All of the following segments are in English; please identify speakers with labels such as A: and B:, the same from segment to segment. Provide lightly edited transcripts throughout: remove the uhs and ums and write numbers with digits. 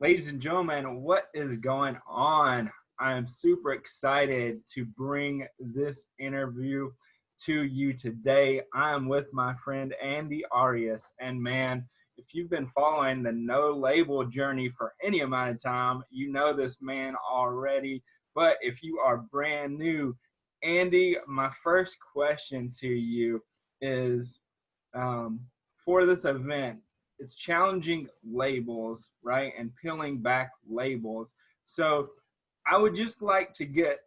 A: Ladies and gentlemen, what is going on? I am super excited to bring this interview to you today. I am with my friend Andy Arias, and man, if you've been following the no label journey for any amount of time, you know this man already. But if you are brand new, Andy, my first question to you is um, for this event, it's challenging labels, right? And peeling back labels. So I would just like to get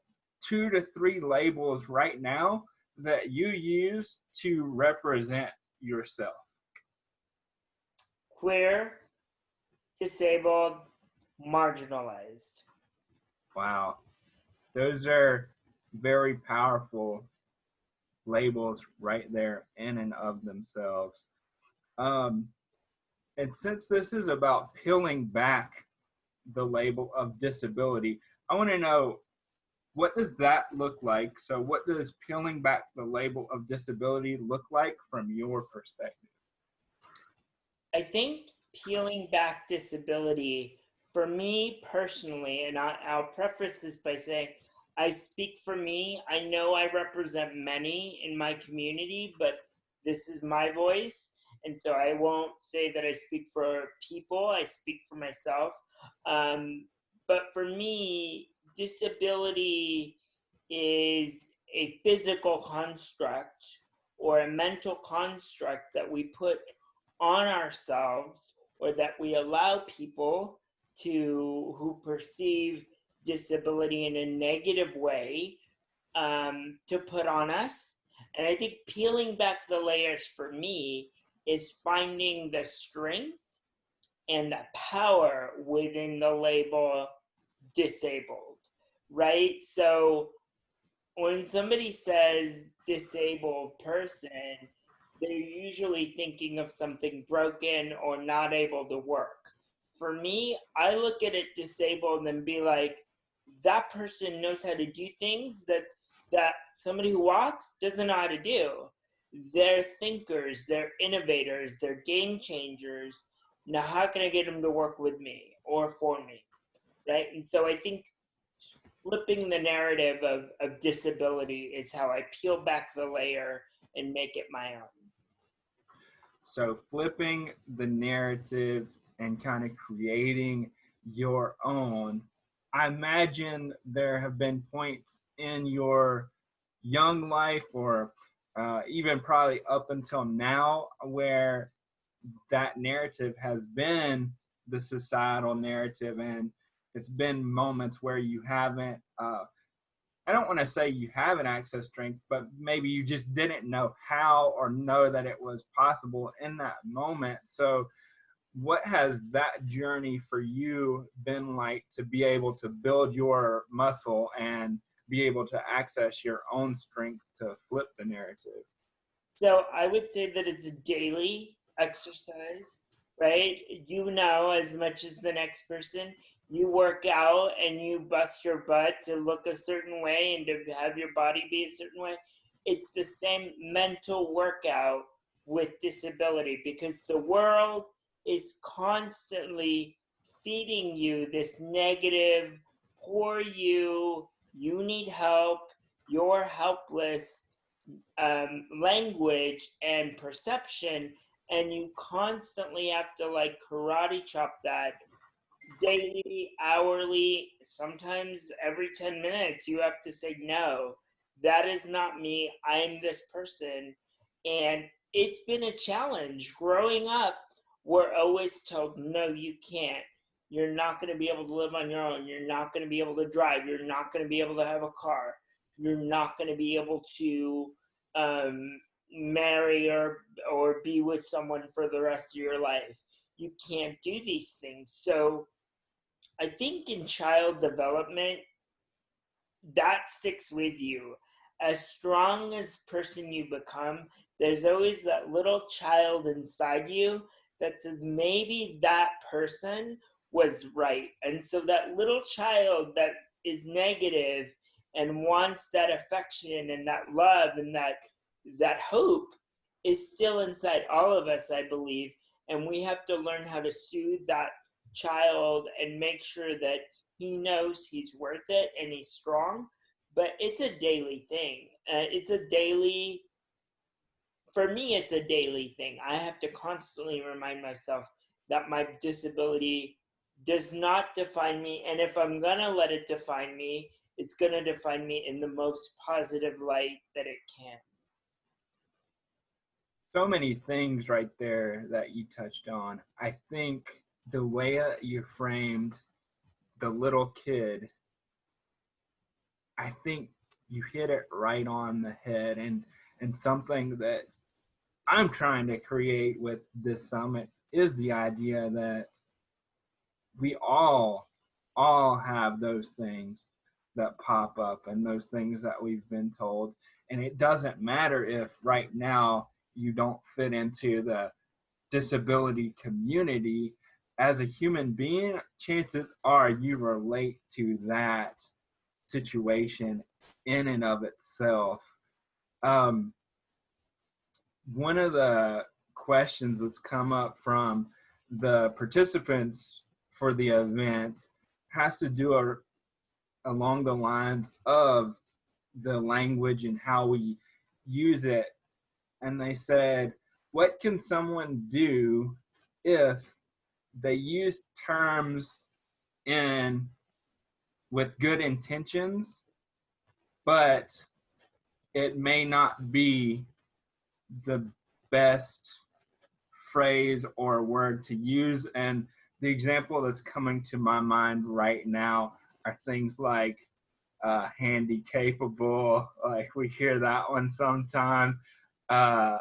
A: 2 to 3 labels right now that you use to represent yourself.
B: Queer, disabled, marginalized.
A: Wow. Those are very powerful labels right there in and of themselves. Um, and since this is about peeling back the label of disability, I want to know, what does that look like? So, what does peeling back the label of disability look like from your perspective?
B: I think peeling back disability, for me personally, and I'll preface this by saying, I speak for me. I know I represent many in my community, but this is my voice. And so I won't say that I speak for people, I speak for myself. But for me, disability is a physical construct or a mental construct that we put on ourselves, or that we allow people who perceive disability in a negative way to put on us. And I think peeling back the layers for me is finding the strength and the power within the label disabled, right? So when somebody says disabled person, they're usually thinking of something broken or not able to work. For me, I look at it disabled and be like, that person knows how to do things that somebody who walks doesn't know how to do. They're thinkers, they're innovators, they're game changers. Now, how can I get them to work with me or for me, right? And so I think flipping the narrative of disability is how I peel back the layer and make it my own.
A: So, flipping the narrative and kind of creating your own. I imagine there have been points in your young life, or even probably up until now, where that narrative has been the societal narrative, and it's been moments where you haven't I don't want to say you haven't accessed strength, but maybe you just didn't know how or know that it was possible in that moment. So what has that journey for you been like to be able to build your muscle and be able to access your own strength to flip the narrative?
B: So I would say that it's a daily exercise, right? You know, as much as the next person, you work out and you bust your butt to look a certain way and to have your body be a certain way. It's the same mental workout with disability, because the world is constantly feeding you this negative, poor you need help, you're helpless language and perception, and you constantly have to like karate chop that daily, hourly, sometimes every 10 minutes. You have to say, no, that is not me. I'm this person. And it's been a challenge. Growing up, we're always told, no, you can't. You're not going to be able to live on your own. You're not going to be able to drive. You're not going to be able to have a car. You're not going to be able to marry or be with someone for the rest of your life. You can't do these things. So I think in child development, that sticks with you. As strong as person you become, there's always that little child inside you that says maybe that person was right. And so that little child that is negative and wants that affection and that love and that hope is still inside all of us, I believe. And we have to learn how to soothe child and make sure that he knows he's worth it and he's strong. But it's a daily thing. It's a daily, for me, it's a daily thing. I have to constantly remind myself that my disability does not define me. And if I'm going to let it define me, it's going to define me in the most positive light that it can.
A: So many things right there that you touched on. I think the way you framed the little kid, I think you hit it right on the head, and something that I'm trying to create with this summit is the idea that we all have those things that pop up and those things that we've been told, and it doesn't matter if right now you don't fit into the disability community. As a human being, chances are you relate to that situation in and of itself. um, One of the questions that's come up from the participants for the event has to do along the lines of the language and how we use it. And they said, what can someone do if they use terms in with good intentions, but it may not be the best phrase or word to use? And the example that's coming to my mind right now are things like handy capable. Like we hear that one sometimes. Uh,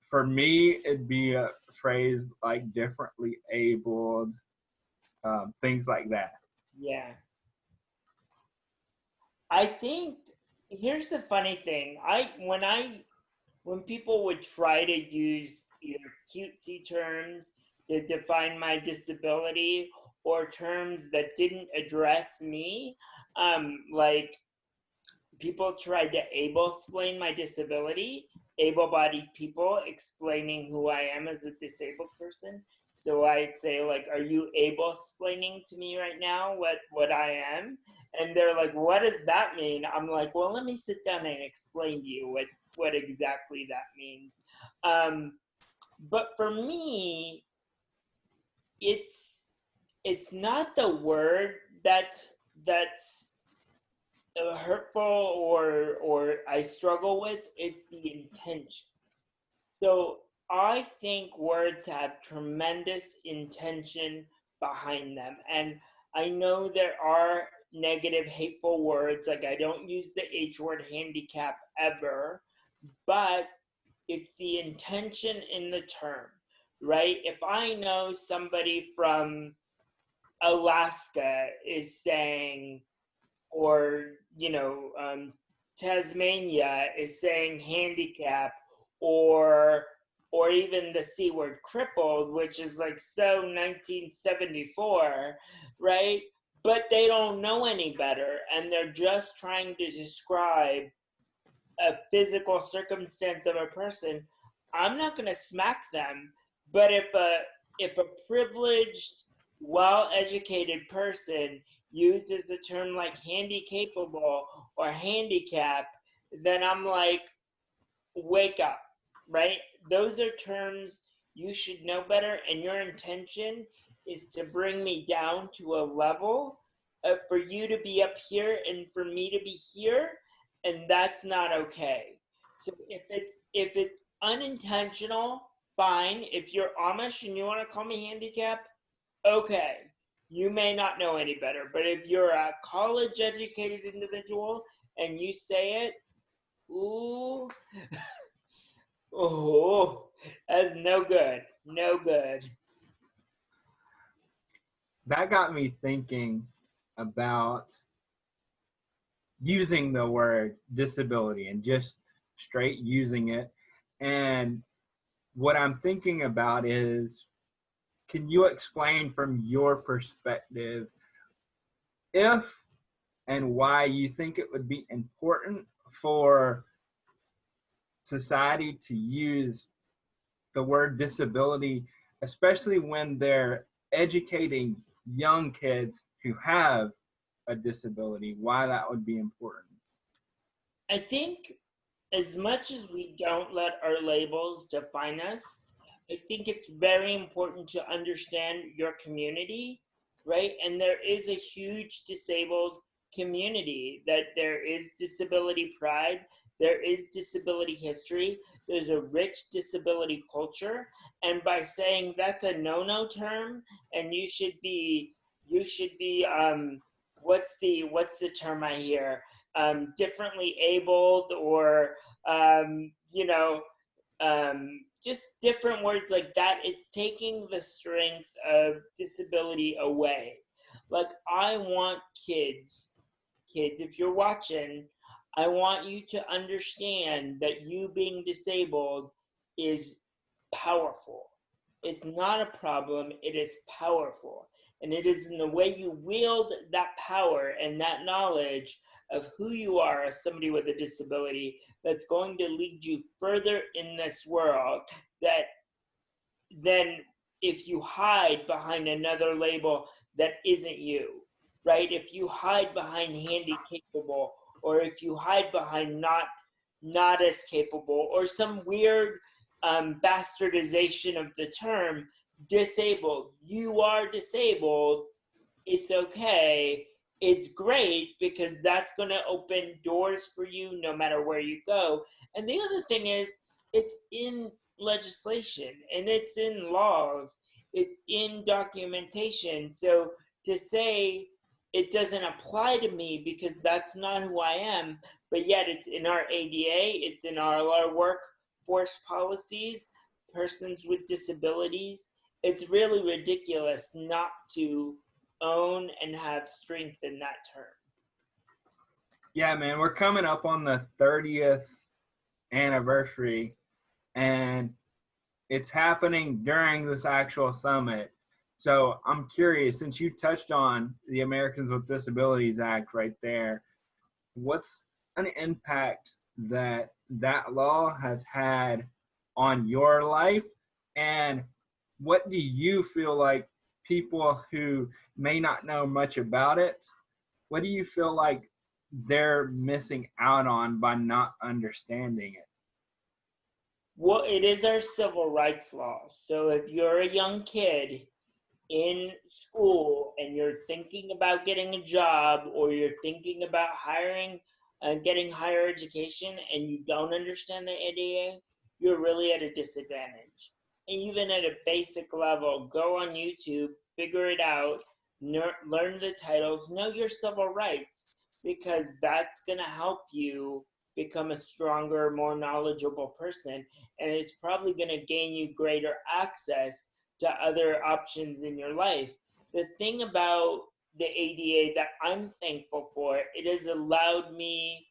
A: for me, it'd be a phrase like differently abled, things like that.
B: Yeah. I think here's the funny thing. When people would try to use either cutesy terms to define my disability or terms that didn't address me, like people tried to able explain my disability, able-bodied people explaining who I am as a disabled person. So I'd say, like, are you able explaining to me right now what I am? And they're like, what does that mean? I'm like, well, let me sit down and explain to you what exactly that means. Um, but for me, it's it's not the word that's hurtful or I struggle with. It's the intention. So I think words have tremendous intention behind them, and I know there are negative, hateful words. Like I don't use the H word handicap ever, but it's the intention in the term, right? If I know somebody from Alaska is saying, or Tasmania is saying handicap, or or even the C word crippled, which is like so 1974, right? But they don't know any better, and they're just trying to describe a physical circumstance of a person. I'm not going to smack them, but if a privileged, well-educated person uses a term like handy capable or handicap, then I'm like, wake up, right? Those are terms you should know better, and your intention is to bring me down to a level for you to be up here and for me to be here, and that's not okay. So if it's unintentional, fine. If you're Amish and you want to call me handicap, okay. You may not know any better, but if you're a college educated individual and you say it, ooh, oh, that's no good. No good.
A: That got me thinking about using the word disability and just straight using it. And what I'm thinking about is, can you explain from your perspective if and why you think it would be important for society to use the word disability, especially when they're educating young kids who have a disability, why that would be important.
B: I think as much as we don't let our labels define us, I think it's very important to understand your community, right? And there is a huge disabled community, that there is disability pride, there is disability history, there's a rich disability culture. And by saying that's a no-no term, and you should be what's the term I hear? Differently abled, or you know, just different words like that. It's taking the strength of disability away. Like, I want kids, if you're watching, I want you to understand that you being disabled is powerful. It's not a problem, it is powerful. And it is in the way you wield that power and that knowledge of who you are as somebody with a disability that's going to lead you further in this world, that then if you hide behind another label that isn't you, right? If you hide behind handy capable, or if you hide behind not as capable, or some weird bastardization of the term disabled, you are disabled, it's okay. It's great, because that's going to open doors for you no matter where you go. And the other thing is, it's in legislation and it's in laws, it's in documentation. So to say it doesn't apply to me because that's not who I am, but yet it's in our ADA, it's in our workforce policies, persons with disabilities, it's really ridiculous not to own and have strength in that term.
A: Yeah, man, we're coming up on the 30th anniversary, and it's happening during this actual summit. So I'm curious, since you touched on the Americans with Disabilities Act right there, what's an impact that that law has had on your life, and what do you feel like people who may not know much about it, what do you feel like they're missing out on by not understanding it?
B: Well, it is our civil rights law. So if you're a young kid in school and you're thinking about getting a job, or you're thinking about hiring and getting higher education, and you don't understand the ADA, you're really at a disadvantage. And even at a basic level, go on YouTube, figure it out, learn the titles, know your civil rights, because that's going to help you become a stronger, more knowledgeable person. And it's probably going to gain you greater access to other options in your life. The thing about the ADA that I'm thankful for, it has allowed me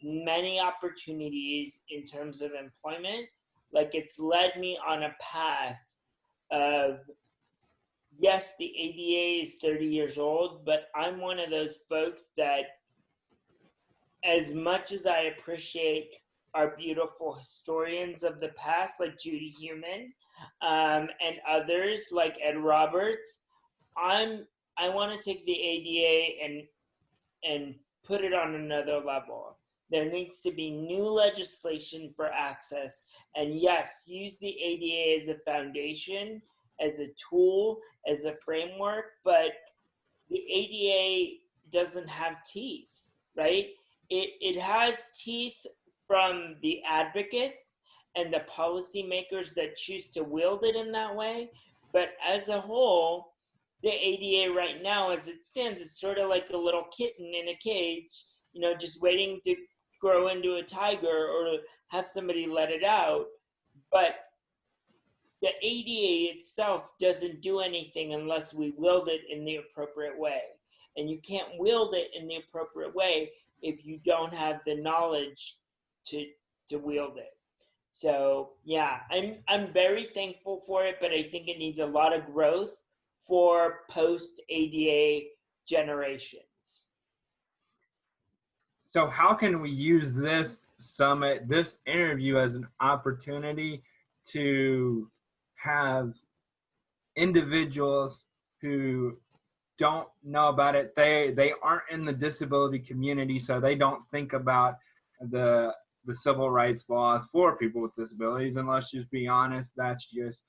B: many opportunities in terms of employment. Like, it's led me on a path of, yes, the ADA is 30 years old, but I'm one of those folks that, as much as I appreciate our beautiful historians of the past, like Judy Heumann, and others like Ed Roberts, I want to take the ADA and put it on another level. There needs to be new legislation for access, and yes, use the ADA as a foundation, as a tool, as a framework, but the ADA doesn't have teeth, right? It has teeth from the advocates and the policymakers that choose to wield it in that way. But as a whole, the ADA right now, as it stands, it's sort of like a little kitten in a cage, just waiting to grow into a tiger or have somebody let it out. But the ADA itself doesn't do anything unless we wield it in the appropriate way. And you can't wield it in the appropriate way if you don't have the knowledge to wield it. So yeah, I'm very thankful for it, but I think it needs a lot of growth for post ADA generations.
A: So how can we use this summit, this interview, as an opportunity to have individuals who don't know about it. They aren't in the disability community, so they don't think about the the civil rights laws for people with disabilities. And let's just be honest, that's just,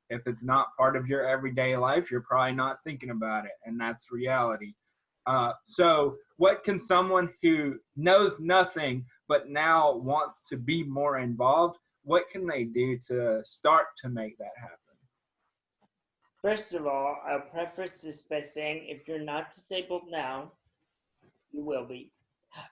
A: if it's not part of your everyday life, you're probably not thinking about it, and that's reality. So, what can someone who knows nothing but now wants to be more involved? What can they do to start to make that happen?
B: First of all, I'll preface this by saying if you're not disabled now, you will be.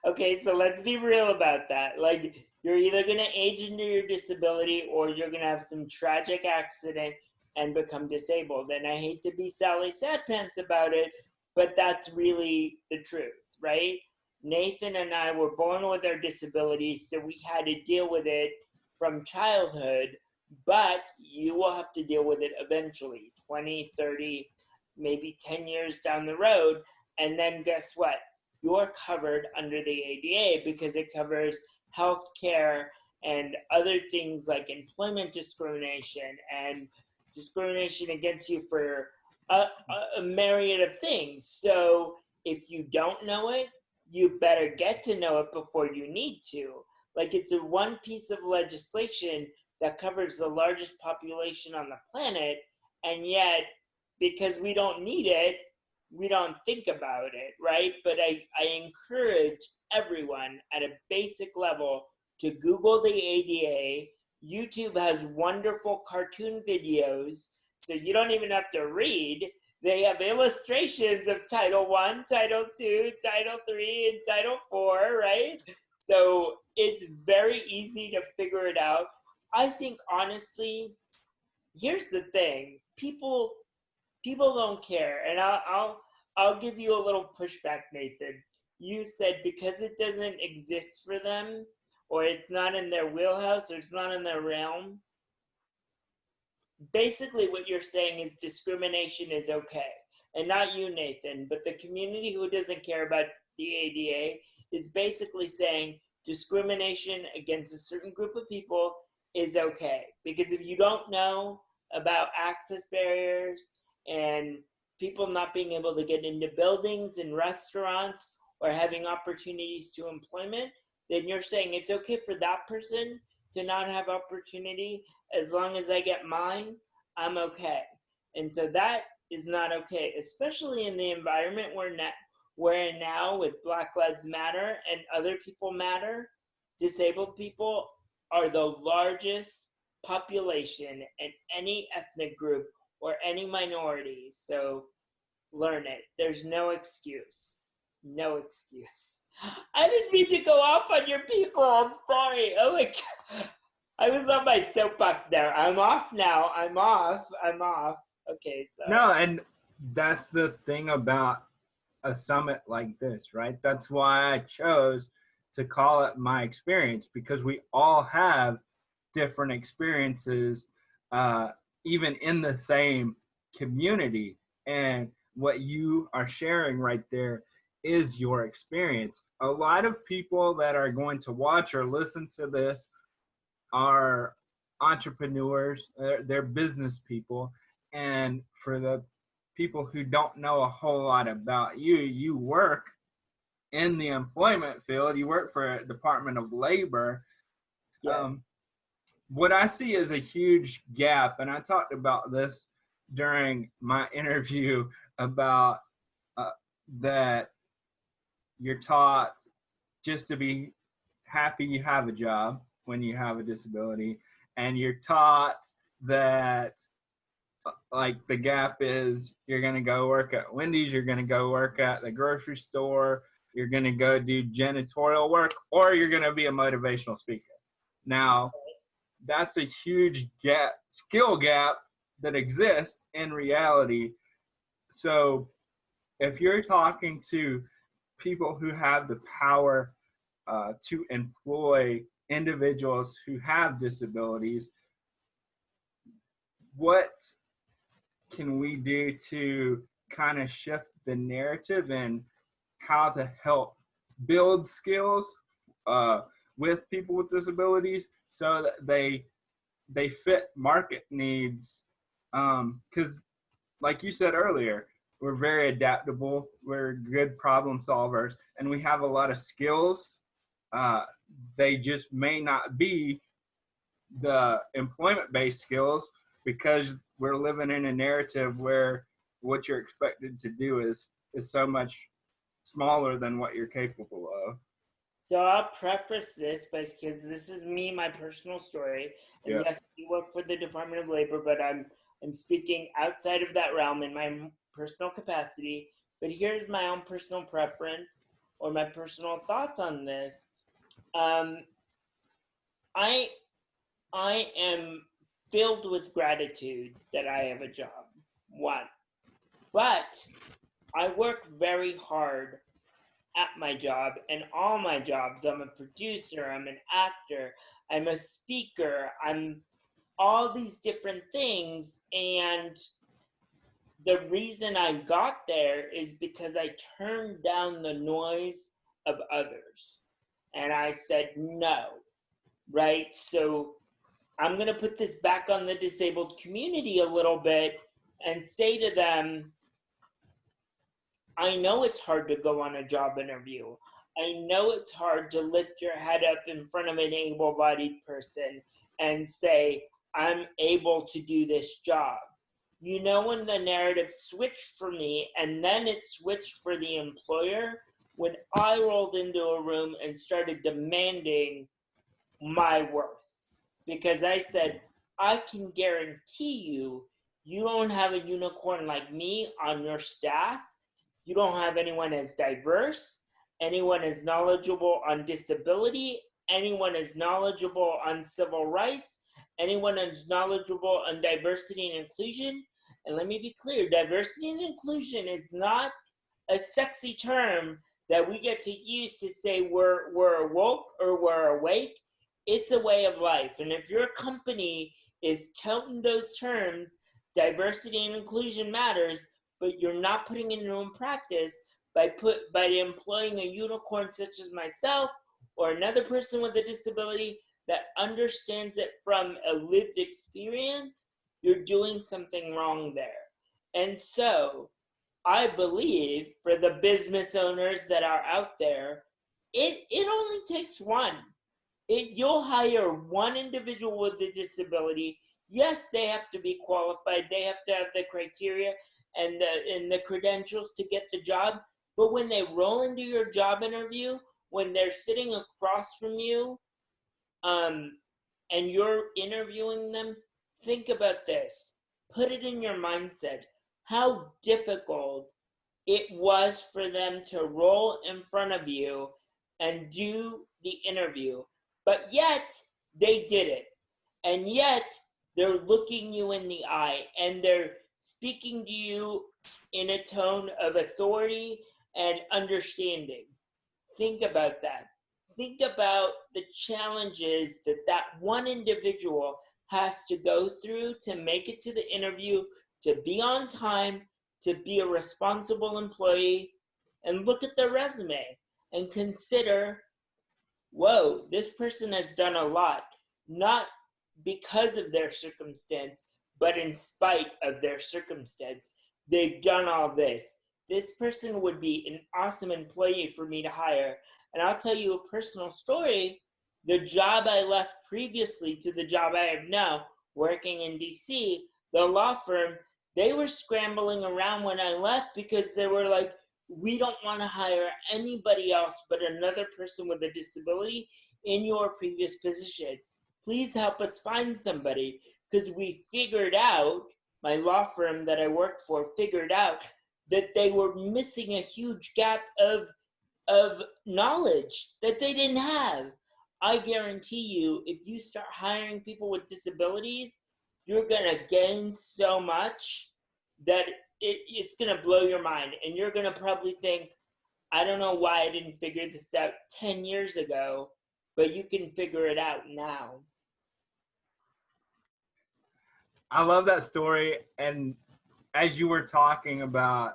B: Okay, so let's be real about that. Like, you're either going to age into your disability or you're going to have some tragic accident and become disabled. And I hate to be Sally Sadpants about it, but that's really the truth, right? Nathan and I were born with our disabilities, so we had to deal with it from childhood, but you will have to deal with it eventually, 20, 30, maybe 10 years down the road. And then guess what? You're covered under the ADA because it covers health care and other things like employment discrimination and discrimination against you for a myriad of things. So if you don't know it, you better get to know it before you need to. Like, it's a one piece of legislation that covers the largest population on the planet, and yet because we don't need it, we don't think about it, right? But I encourage everyone at a basic level to Google the ADA. YouTube has wonderful cartoon videos, so you don't even have to read. They have illustrations of Title I, Title II, Title III, and Title IV, right? So it's very easy to figure it out. I think, honestly, here's the thing. People don't care, and I'll give you a little pushback, Nathan. You said because it doesn't exist for them, or it's not in their wheelhouse, or it's not in their realm. Basically, what you're saying is discrimination is okay, and not you, Nathan, but the community who doesn't care about the ADA is basically saying discrimination against a certain group of people is okay, because if you don't know about access barriers and people not being able to get into buildings and restaurants or having opportunities to employment, then you're saying it's okay for that person to not have opportunity. As long as I get mine, I'm okay. And so that is not okay, especially in the environment we're in now with Black Lives Matter and other people matter. Disabled people are the largest population in any ethnic group or any minority. So learn it. There's no excuse. No excuse. I didn't mean to go off on your people. I'm sorry. Oh my God. I was on my soapbox there. I'm off now. I'm off. Okay, so.
A: No, and that's the thing about a summit like this, right? That's why I chose to call it my experience, because we all have different experiences, even in the same community. And what you are sharing right there is your experience. A lot of people that are going to watch or listen to this are entrepreneurs, they're business people. And for the people who don't know a whole lot about you, you work in the employment field, you work for a Department of Labor.
B: Yes.
A: What I see is a huge gap, and I talked about this during my interview about uh, that you're taught just to be happy you have a job when you have a disability, and you're taught that like the gap is you're going to go work at Wendy's, you're going to go work at the grocery store, you're going to go do janitorial work, or you're going to be a motivational speaker. Now, that's a huge gap, skill gap that exists in reality. So if you're talking to people who have the power to employ individuals who have disabilities, what can we do to kind of shift the narrative and how to help build skills with people with disabilities so that they fit market needs? Because like you said earlier, we're very adaptable, we're good problem solvers, and we have a lot of skills. They just may not be the employment-based skills because we're living in a narrative where what you're expected to do is so much smaller than what you're capable of.
B: So I'll preface this because this is me, my personal story. And
A: Yeah.
B: yes, I work for the Department of Labor, but I'm speaking outside of that realm in my personal capacity. But here's my own personal preference or my personal thoughts on this. Um, I I am filled with gratitude that I have a job. One, but I work very hard at my job and all my jobs. I'm a producer, I'm an actor, I'm a speaker, I'm all these different things. And the reason I got there is because I turned down the noise of others. And I said no, right? So I'm going to put this back on the disabled community a little bit and say to them, I know it's hard to go on a job interview. I know it's hard to lift your head up in front of an able bodied person and say, I'm able to do this job. You know, when the narrative switched for me and then it switched for the employer, when I rolled into a room and started demanding my worth. Because I said, I can guarantee you, you don't have a unicorn like me on your staff. You don't have anyone as diverse, anyone as knowledgeable on disability, anyone as knowledgeable on civil rights, anyone as knowledgeable on diversity and inclusion. And let me be clear, diversity and inclusion is not a sexy term that we get to use to say we're woke or we're awake. It's a way of life. And if your company is touting those terms, diversity and inclusion matters, but you're not putting it into practice by employing a unicorn such as myself or another person with a disability that understands it from a lived experience, you're doing something wrong there. And so I believe for the business owners that are out there, it only takes one. You'll hire one individual with a disability. Yes, they have to be qualified. They have to have the criteria and the credentials to get the job. But when they roll into your job interview, when they're sitting across from you, and you're interviewing them, think about this. Put it in your mindset. How difficult it was for them to roll in front of you and do the interview. But yet, they did it. And yet, they're looking you in the eye and they're speaking to you in a tone of authority and understanding. Think about that. Think about the challenges that that one individual has to go through to make it to the interview, to be on time, to be a responsible employee, and look at their resume and consider, whoa, this person has done a lot, not because of their circumstance, but in spite of their circumstance. They've done all this. This person would be an awesome employee for me to hire. And I'll tell you a personal story. The job I left previously to the job I have now, working in DC, the law firm, they were scrambling around when I left because they were like, we don't want to hire anybody else but another person with a disability in your previous position. Please help us find somebody, because we figured out, my law firm that I worked for figured out that they were missing a huge gap of knowledge that they didn't have. I guarantee you, if you start hiring people with disabilities, you're going to gain so much that it's going to blow your mind. And you're going to probably think, I don't know why I didn't figure this out 10 years ago, but you can figure it out now.
A: I love that story. And as you were talking about,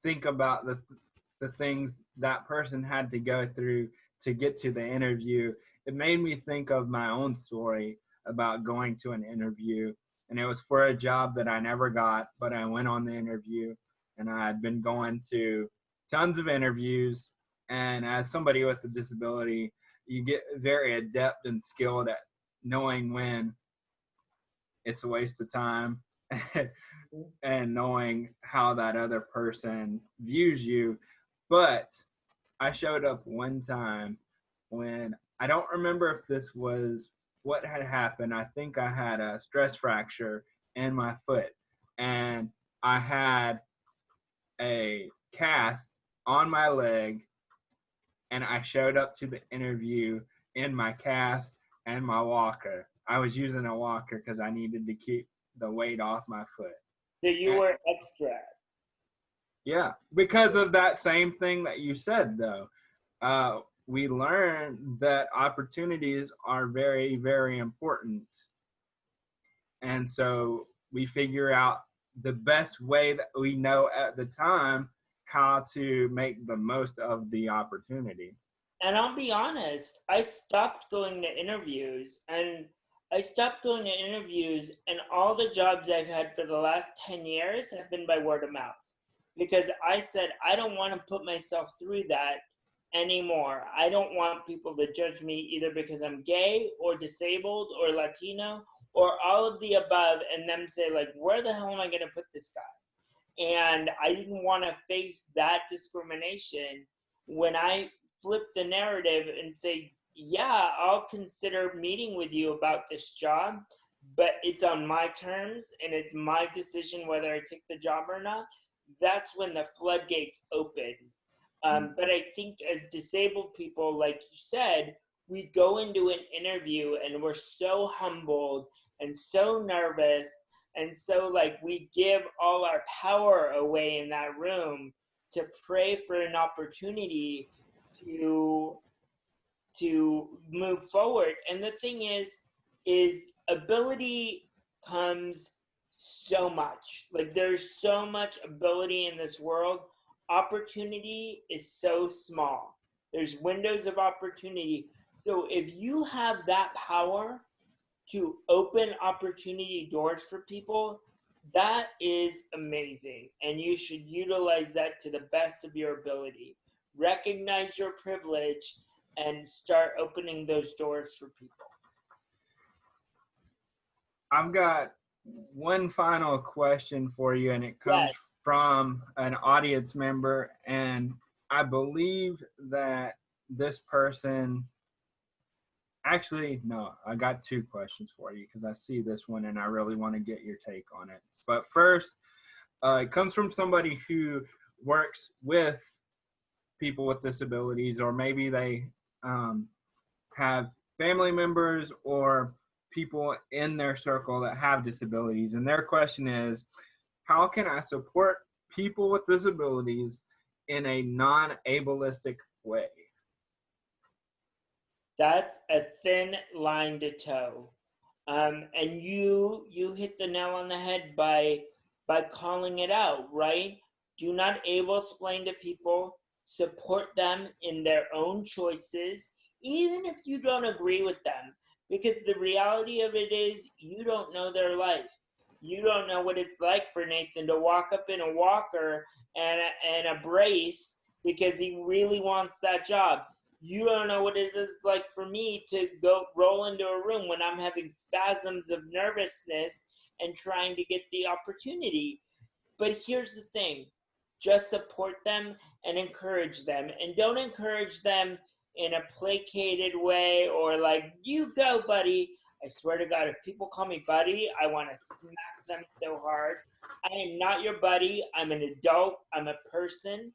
A: think about the things that person had to go through to get to the interview. It made me think of my own story about going to an interview. And it was for a job that I never got, but I went on the interview and I had been going to tons of interviews. And as somebody with a disability, you get very adept and skilled at knowing when it's a waste of time and knowing how that other person views you. But I showed up one time when I don't remember if this was what had happened. I think I had a stress fracture in my foot, and I had a cast on my leg, and I showed up to the interview in my cast and my walker. I was using a walker because I needed to keep the weight off my foot.
B: So you
A: And,
B: were extra.
A: yeah, because of that same thing that you said, though. We learned that opportunities are very, very important. And so we figure out the best way that we know at the time how to make the most of the opportunity.
B: And I'll be honest, I stopped going to interviews, and all the jobs I've had for the last 10 years have been by word of mouth. Because I said, I don't want to put myself through that anymore. I don't want people to judge me either because I'm gay or disabled or Latino or all of the above, and them say, like, where the hell am I going to put this guy? And I didn't want to face that discrimination when I flip the narrative and say, yeah, I'll consider meeting with you about this job, but it's on my terms and it's my decision whether I take the job or not. That's when the floodgates open. But I think as disabled people, like you said, we go into an interview and we're so humbled and so nervous. And so, like, we give all our power away in that room to pray for an opportunity to move forward. And the thing is ability comes so much. Like, there's so much ability in this world. Opportunity is so small. There's windows of opportunity. So if you have that power to open opportunity doors for people, that is amazing. And you should utilize that to the best of your ability. Recognize your privilege and start opening those doors for people.
A: I've got one final question for you, and it comes
B: Yes.
A: from an audience member. And I believe that this person actually, no, I got two questions for you because I see this one and I really want to get your take on it. But first, it comes from somebody who works with people with disabilities, or maybe they have family members or people in their circle that have disabilities. And their question is, how can I support people with disabilities in a non-ableistic way?
B: That's a thin line to toe. And you hit the nail on the head by calling it out, right? Do not able explain to people, support them in their own choices, even if you don't agree with them. Because the reality of it is you don't know their life. You don't know what it's like for Nathan to walk up in a walker and a brace because he really wants that job. You don't know what it is like for me to go roll into a room when I'm having spasms of nervousness and trying to get the opportunity. But here's the thing, just support them and encourage them. And don't encourage them in a placated way or like, you go, buddy. I swear to God, if people call me buddy, I want to smack them so hard. I am not your buddy. I'm an adult. I'm a person,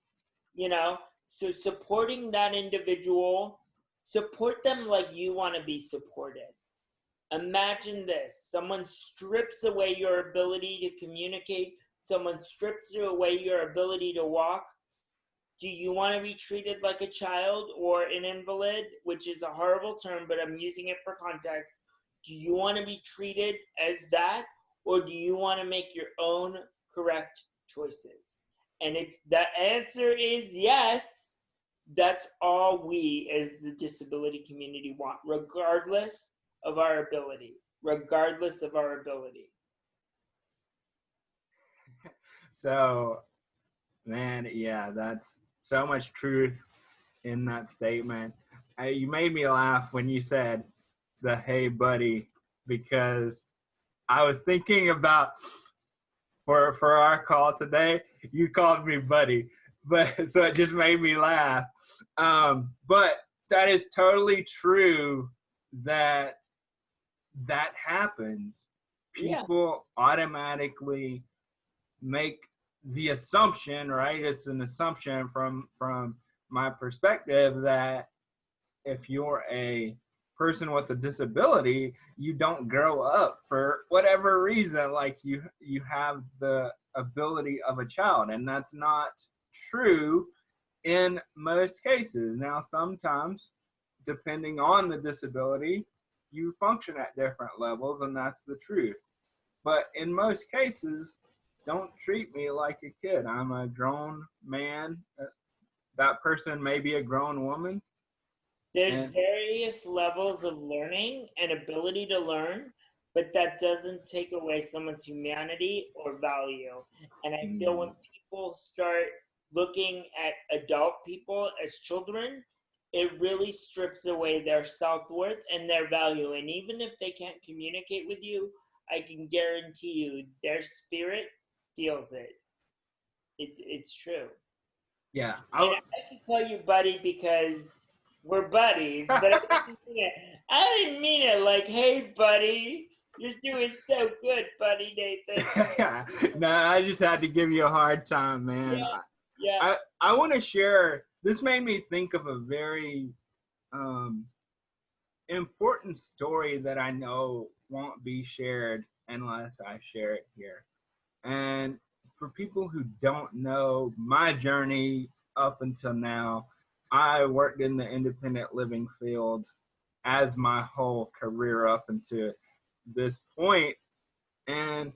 B: you know? So supporting that individual, support them like you want to be supported. Imagine this, someone strips away your ability to communicate, someone strips away your ability to walk. Do you want to be treated like a child or an invalid, which is a horrible term, but I'm using it for context? Do you want to be treated as that, or do you want to make your own correct choices? And if the answer is yes, that's all we as the disability community want, regardless of our ability. Regardless of our ability.
A: So Man, yeah, that's so much truth in that statement. You made me laugh when you said the "Hey, buddy," because I was thinking about for our call today. You called me buddy, but so it just made me laugh. But that is totally true. That that happens.
B: Yeah.
A: People automatically make the assumption, right? It's an assumption from my perspective that if you're a person with a disability, you don't grow up for whatever reason. Like you have the ability of a child, and that's not true in most cases. Now, sometimes, depending on the disability, you function at different levels, and that's the truth. But in most cases, don't treat me like a kid. I'm a grown man. That person may be a grown woman.
B: There's
A: And
B: various levels of learning and ability to learn, but that doesn't take away someone's humanity or value. And I feel when people start looking at adult people as children, it really strips away their self-worth and their value. And even if they can't communicate with you, I can guarantee you their spirit feels it. It's true.
A: yeah,
B: And I can call you buddy because we're buddies, but I didn't mean it like, hey, buddy, you're doing so good, buddy, Nathan.
A: no, I just had to give you a hard time, man.
B: Yeah, yeah.
A: I want to share. This made me think of a very um, important story that I know won't be shared unless I share it here. And for people who don't know my journey up until now, I worked in the independent living field as my whole career up until this point. And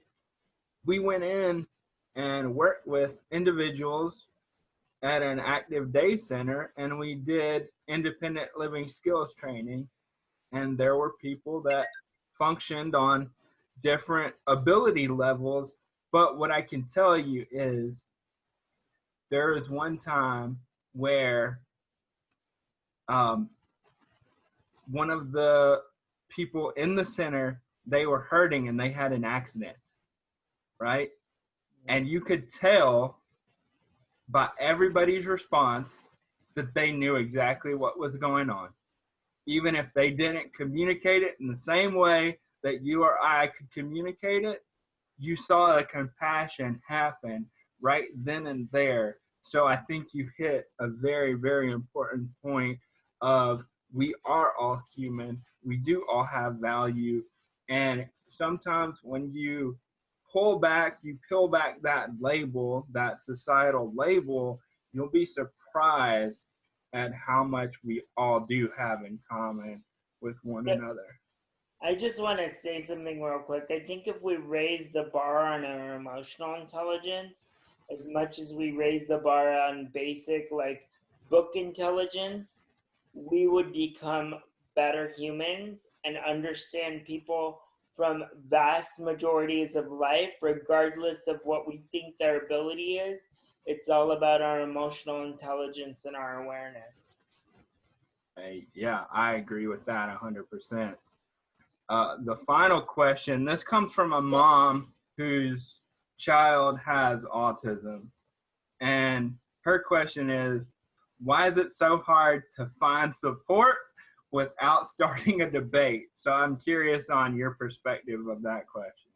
A: we went in and worked with individuals at an active day center, and we did independent living skills training. And there were people that functioned on different ability levels. But what I can tell you is there is one time where um, one of the people in the center, they were hurting and they had an accident, right? And you could tell by everybody's response that they knew exactly what was going on. Even if they didn't communicate it in the same way that you or I could communicate it, you saw the compassion happen right then and there. So I think you hit a very, very important point of we are all human. We do all have value. And sometimes when you you peel back that label, that societal label, you'll be surprised at how much we all do have in common with one another.
B: I just want to say something real quick. I think if we raise the bar on our emotional intelligence as much as we raise the bar on basic, like book intelligence, we would become better humans and understand people from vast majorities of life, regardless of what we think their ability is. It's all about our emotional intelligence and our awareness.
A: Yeah, I agree with that 100%. The final question, this comes from a mom whose child has autism. And her question is, why is it so hard to find support without starting a debate? So I'm curious on your perspective of that question.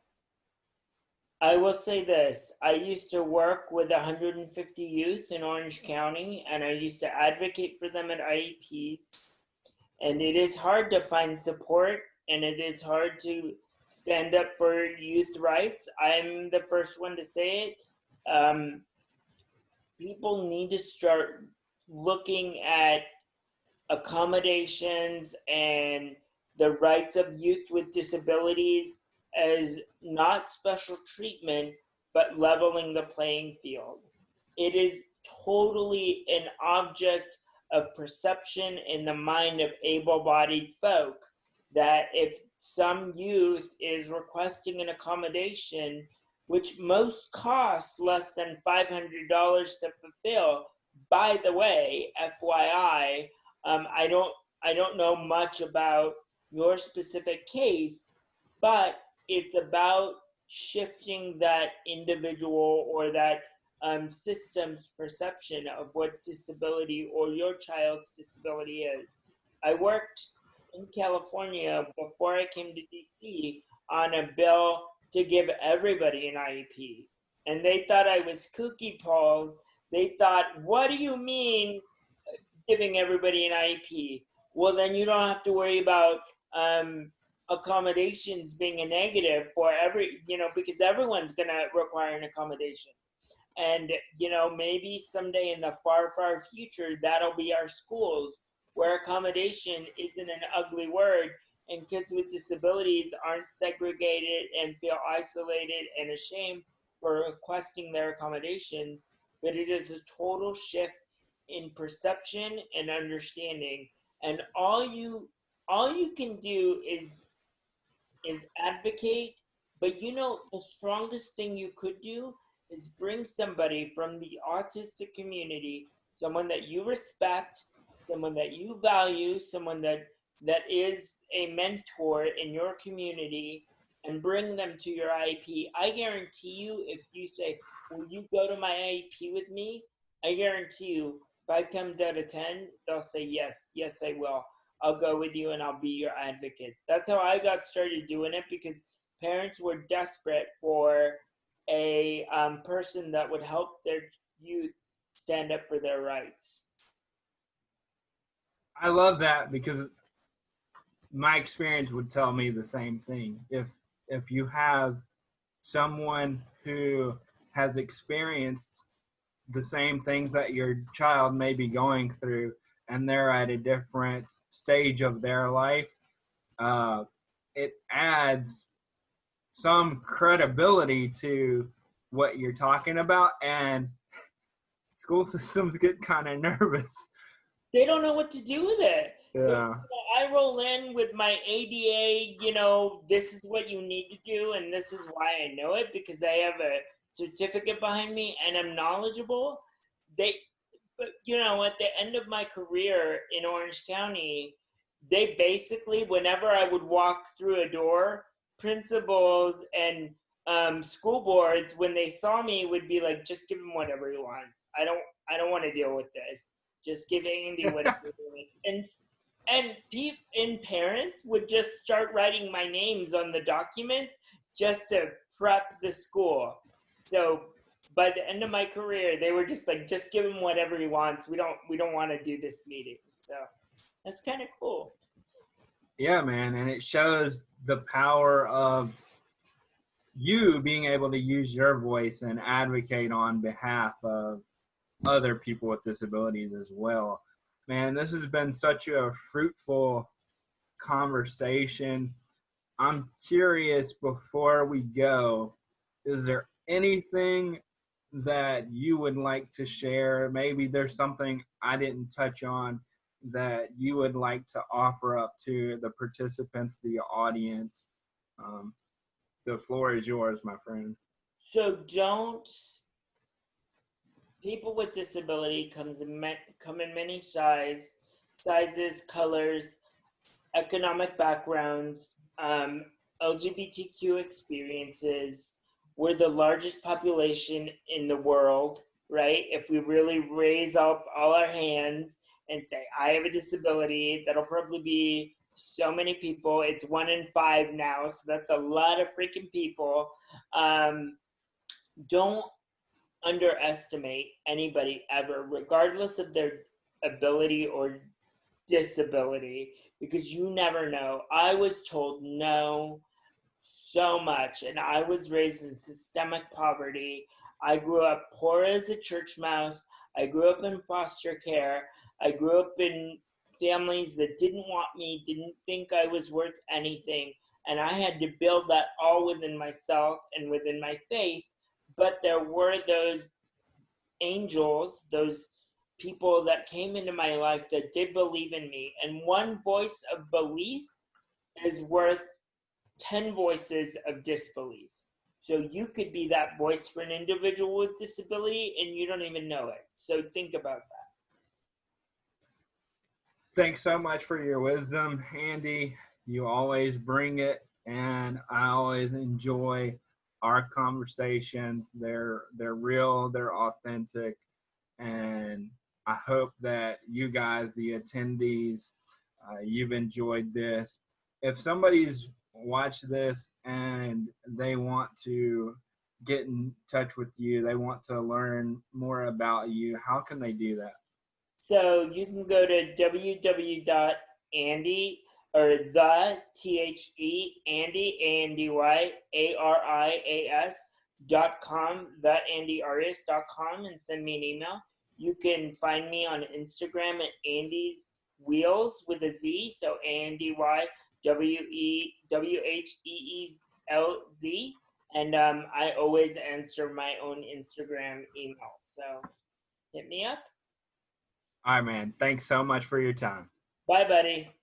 B: I will say this. I used to work with 150 youth in Orange County, and I used to advocate for them at IEPs. And it is hard to find support, and it is hard to stand up for youth rights. I'm the first one to say it. People need to start looking at accommodations and the rights of youth with disabilities as not special treatment, but leveling the playing field. It is totally an object of perception in the mind of able-bodied folk that if some youth is requesting an accommodation, which most cost less than $500 to fulfill. By the way, FYI, I don't know much about your specific case, but it's about shifting that individual or that system's perception of what disability or your child's disability is. I worked in California before I came to DC on a bill to give everybody an IEP. And they thought I was kooky Pauls. They thought, what do you mean giving everybody an IEP? Well, then you don't have to worry about accommodations being a negative for because everyone's going to require an accommodation. And, maybe someday in the far, far future, that'll be our schools where accommodation isn't an ugly word and kids with disabilities aren't segregated and feel isolated and ashamed for requesting their accommodations, but it is a total shift in perception and understanding. And all you can do is advocate, but the strongest thing you could do is bring somebody from the autistic community, someone that you respect, someone that you value, someone that is a mentor in your community, and bring them to your IEP. I guarantee you, if you say, will you go to my IEP with me? I guarantee you 5 times out of 10 they'll say yes, yes I will. I'll go with you and I'll be your advocate. That's how I got started doing it, because parents were desperate for a person that would help their youth stand up for their rights.
A: I love that, because my experience would tell me the same thing. If you have someone who has experienced the same things that your child may be going through, and they're at a different stage of their life, it adds some credibility to what you're talking about, and school systems get kind of nervous.
B: They don't know what to do with it.
A: Yeah.
B: I roll in with my ADA, this is what you need to do, and this is why I know it, because I have a certificate behind me and I'm knowledgeable. But at the end of my career in Orange County, they basically, whenever I would walk through a door, principals and school boards, when they saw me, would be like, just give him whatever he wants. I don't want to deal with this. Just give Andy whatever he wants. And parents would just start writing my names on the documents just to prep the school. So by the end of my career, they were just like, just give him whatever he wants. We don't want to do this meeting. So that's kind of cool.
A: Yeah, man, and it shows the power of you being able to use your voice and advocate on behalf of other people with disabilities as well. Man, this has been such a fruitful conversation. I'm curious, before we go, is there anything that you would like to share? Maybe there's something I didn't touch on that you would like to offer up to the participants, the audience. The floor is yours, my friend.
B: So people with disability come in many sizes, colors, economic backgrounds, LGBTQ experiences. We're the largest population in the world, right? If we really raise up all our hands and say, I have a disability, that'll probably be so many people. It's 1 in 5 now, so that's a lot of freaking people. Don't underestimate anybody ever, regardless of their ability or disability, because you never know. I was told no so much, and I was raised in systemic poverty. I grew up poor as a church mouse. I grew up in foster care. I grew up in families that didn't want me, didn't think I was worth anything, and I had to build that all within myself and within my faith. But there were those angels, those people that came into my life that did believe in me. And one voice of belief is worth 10 voices of disbelief. So you could be that voice for an individual with disability and you don't even know it. So think about that.
A: Thanks so much for your wisdom, Andy. You always bring it, and I always enjoy our conversations. They're real, they're authentic, and I hope that you guys, the attendees, you've enjoyed this. If somebody's watched this and they want to get in touch with you, they want to learn more about you, how can they do that?
B: So you can go to www.andy or the Andy ANDYARIAS.com, theandyarias.com, and send me an email. You can find me on Instagram at Andy's Wheels with a Z, so ANDYWEWHEELZ. And I always answer my own Instagram email. So hit me up.
A: All right, man. Thanks so much for your time.
B: Bye, buddy.